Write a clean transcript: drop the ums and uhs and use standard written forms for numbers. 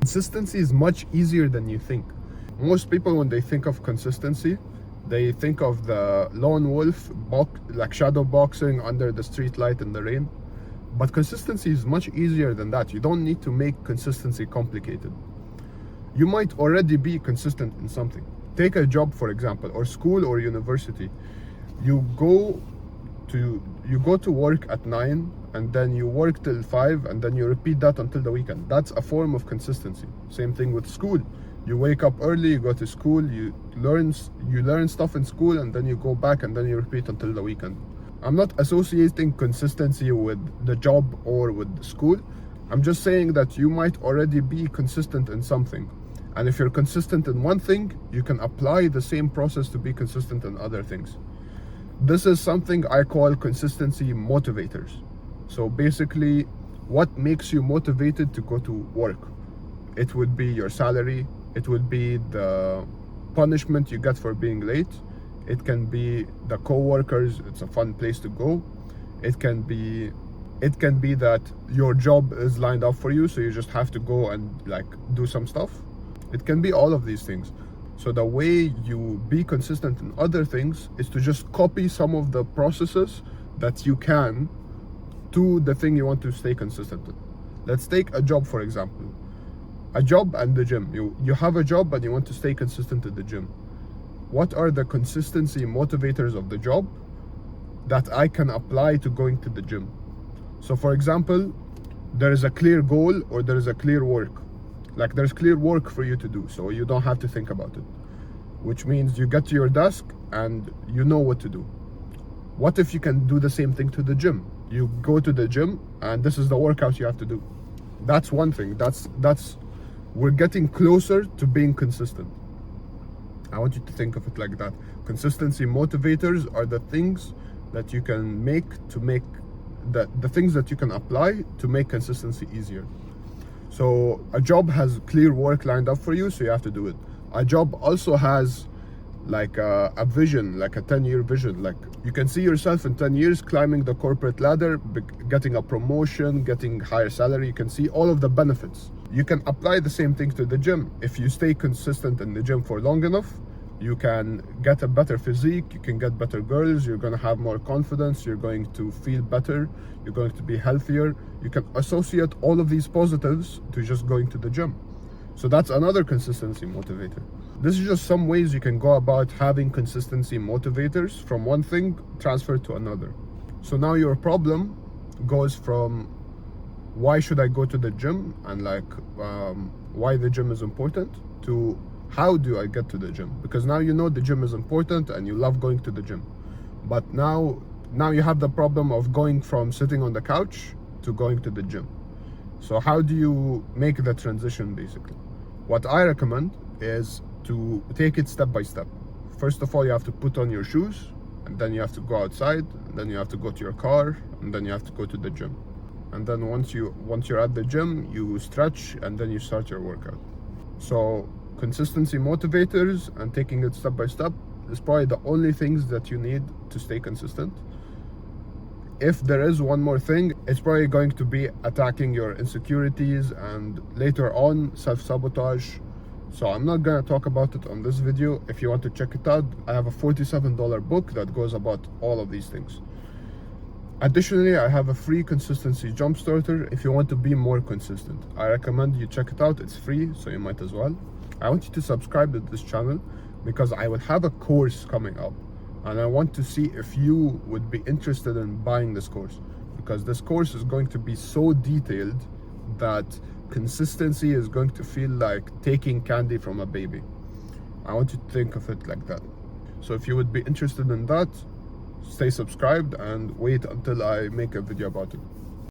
Consistency is much easier than you think. Most people, when they think of consistency, they think of the lone wolf, like shadow boxing under the street light in the rain. But consistency is much easier than that. You don't need to make consistency complicated. You might already be consistent in something. Take a job, for example, or school or university. You go to work at 9 and then you work till 5 and then you repeat that until the weekend. That's a form of consistency. Same thing with school. You wake up early, you go to school, you learn stuff in school, and then you go back and then you repeat until the weekend. I'm not associating consistency with the job or with school. I'm just saying that you might already be consistent in something. And if you're consistent in one thing, you can apply the same process to be consistent in other things. This is something I call consistency motivators. So basically, what makes you motivated to go to work? It would be your salary. It would be the punishment you get for being late. It can be the co-workers. It's a fun place to go. It can be that your job is lined up for you, so you just have to go and like do some stuff. It can be all of these things. So the way you be consistent in other things is to just copy some of the processes that you can to the thing you want to stay consistent in. Let's take a job, for example. A job and the gym. You have a job and you want to stay consistent at the gym. What are the consistency motivators of the job that I can apply to going to the gym? So for example, there is a clear goal or there is a clear work. Like there's clear work for you to do, so you don't have to think about it. Which means you get to your desk and you know what to do. What if you can do the same thing to the gym? You go to the gym and this is the workout you have to do. That's one thing. We're getting closer to being consistent. I want you to think of it like that. Consistency motivators are the things that you can make the things that you can apply to make consistency easier. So a job has clear work lined up for you, so you have to do it. A job also has like a vision, like a 10-year vision. Like you can see yourself in 10 years climbing the corporate ladder, getting a promotion, getting higher salary. You can see all of the benefits. You can apply the same thing to the gym. If you stay consistent in the gym for long enough, you can get a better physique, you can get better girls, you're going to have more confidence, you're going to feel better, you're going to be healthier. You can associate all of these positives to just going to the gym. So that's another consistency motivator. This is just some ways you can go about having consistency motivators from one thing transferred to another. So now your problem goes from why should I go to the gym and why the gym is important to how do I get to the gym? Because now you know the gym is important and you love going to the gym. But now you have the problem of going from sitting on the couch to going to the gym. So how do you make the transition basically? What I recommend is to take it step by step. First of all, you have to put on your shoes, and then you have to go outside, and then you have to go to your car, and then you have to go to the gym. And then once you're at the gym, you stretch and then you start your workout. So consistency motivators and taking it step by step is probably the only things that you need to stay consistent. If there is one more thing, it's probably going to be attacking your insecurities and later on self-sabotage. So I'm not gonna talk about it on this video. If you want to check it out, I have a $47 book that goes about all of these things. Additionally, I have a free consistency jump starter if you want to be more consistent. I recommend you check it out. It's free, so you might as well. I want you to subscribe to this channel because I will have a course coming up and I want to see if you would be interested in buying this course, because this course is going to be so detailed that consistency is going to feel like taking candy from a baby. I want you to think of it like that. So if you would be interested in that, stay subscribed and wait until I make a video about it.